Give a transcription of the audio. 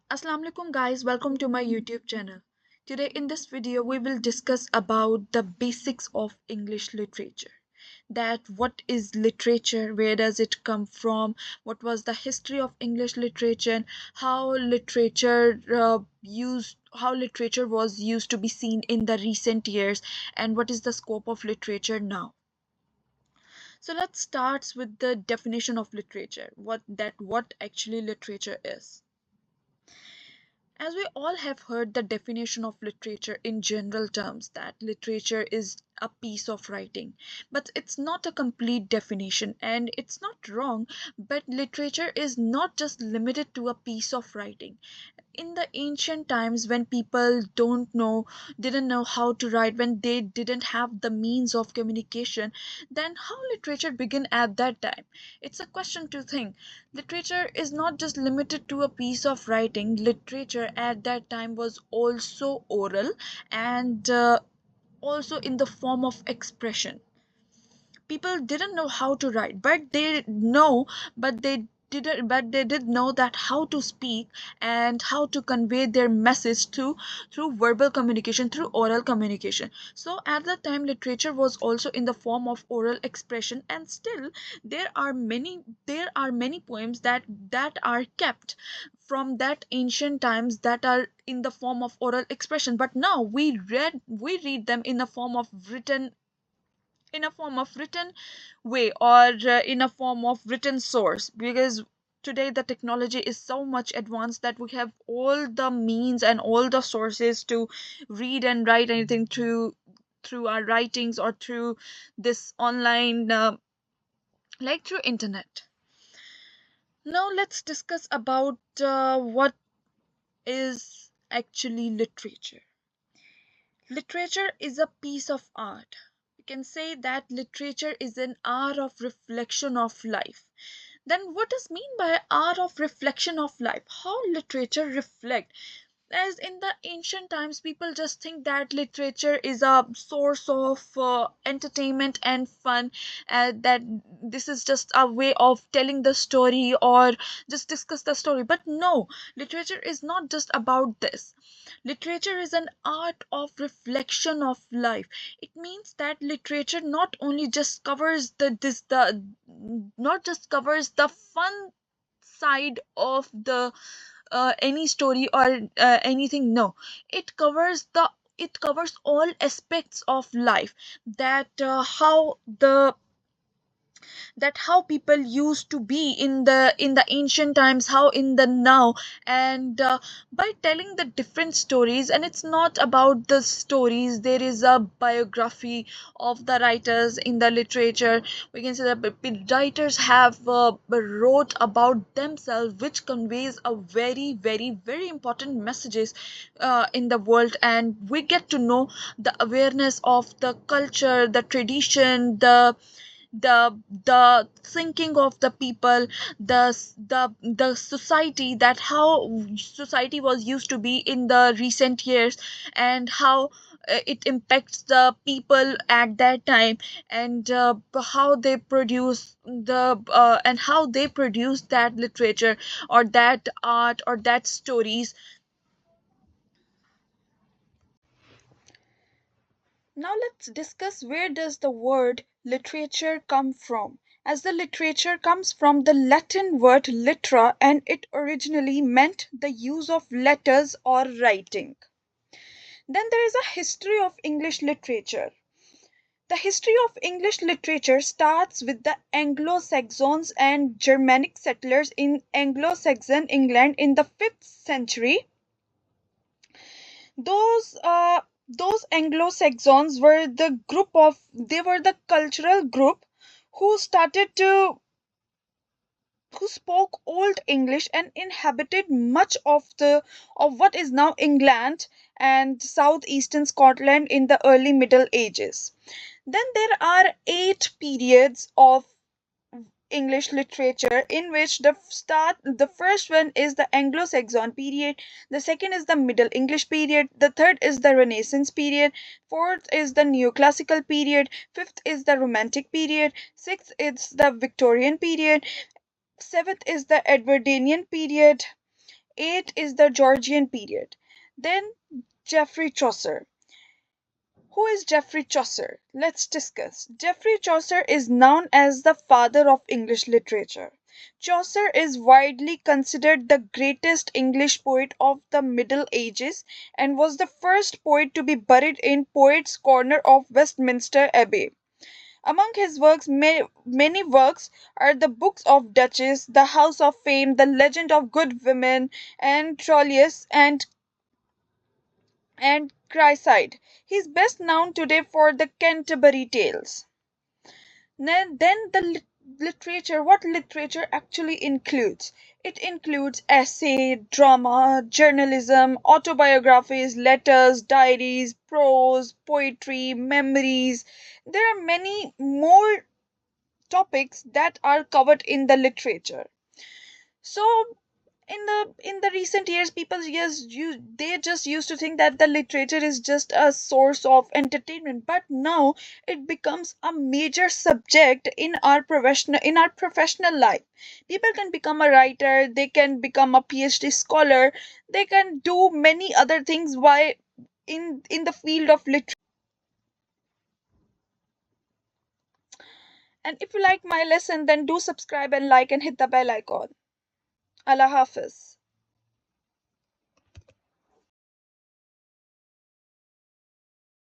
Assalamu alaikum guys, welcome to my YouTube channel. Today in this video we will discuss about the basics of English literature. That what is literature, where does it come from, what was the history of English literature, and how literature was used to be seen in the recent years, and what is the scope of literature now. So let's start with the definition of literature. What actually literature is. As we all have heard the definition of literature in general terms, that literature is a piece of writing, but it's not a complete definition and it's not wrong. But literature is not just limited to a piece of writing. In the ancient times, when people didn't know how to write, when they didn't have the means of communication, then how literature began at that time? It's a question to think. Literature is not just limited to a piece of writing. Literature at that time was also oral, and also in the form of expression. People didn't know how to write, but they did know that how to speak and how to convey their message through verbal communication, through oral communication. So at that time literature was also in the form of oral expression, and still there are many poems that are kept from that ancient times, that are in the form of oral expression, but now we read them in a form of written way, or in a form of written source, because today the technology is so much advanced that we have all the means and all the sources to read and write anything through our writings, or through this online, like through internet. Now let's discuss about what is actually literature. Literature is a piece of art. We can say that literature is an art of reflection of life. Then what does mean by art of reflection of life? How literature reflect? As in the ancient times, people just think that literature is a source of entertainment and fun, that this is just a way of telling the story or just discuss the story. But no, literature is not just about this. Literature is an art of reflection of life. It means that literature not just covers the fun side of the any story or anything. No, it covers all aspects of life, that how people used to be in the ancient times, how in the now, and by telling the different stories. And it's not about the stories, there is a biography of the writers in the literature. We can say that writers have wrote about themselves, which conveys a very very very important messages in the world, and we get to know the awareness of the culture, the tradition, the thinking of the people, the society, that how society was used to be in the recent years, and how it impacts the people at that time, and how they produce that literature, or that art, or that stories. Now let's discuss, where does the word literature come from? As the literature comes from the Latin word litera, and it originally meant the use of letters or writing. Then there is a history of English literature. The history of English literature starts with the Anglo Saxons and Germanic settlers in Anglo Saxon England in the 5th century. Those Anglo-Saxons were the cultural group who started to who spoke Old English and inhabited much of what is now England and southeastern Scotland in the early Middle Ages. Then there are 8 periods of English literature, in which the first one is the Anglo-Saxon period, the second is the Middle English period, the third is the Renaissance period, fourth is the Neoclassical period, fifth is the Romantic period, sixth is the Victorian period, seventh is the Edwardian period, 8 is the Georgian period. Then Geoffrey Chaucer. Who is Geoffrey Chaucer? Let's discuss. Geoffrey Chaucer is known as the father of English literature. Chaucer is widely considered the greatest English poet of the Middle Ages and was the first poet to be buried in Poets' Corner of Westminster Abbey. Among his works, many works are the Books of Duchess, The House of Fame, The Legend of Good Women, and Troilus and Chryside. He is best known today for the Canterbury Tales. Then the literature, what literature actually includes? It includes essay, drama, journalism, autobiographies, letters, diaries, prose, poetry, memories. There are many more topics that are covered in the literature. So in the recent years, people they just used to think that the literature is just a source of entertainment, but now it becomes a major subject in our professional life. People can become a writer, they can become a PhD scholar, they can do many other things why in the field of literature. And if you like my lesson, then do subscribe and like and hit the bell icon. Allah Hafiz.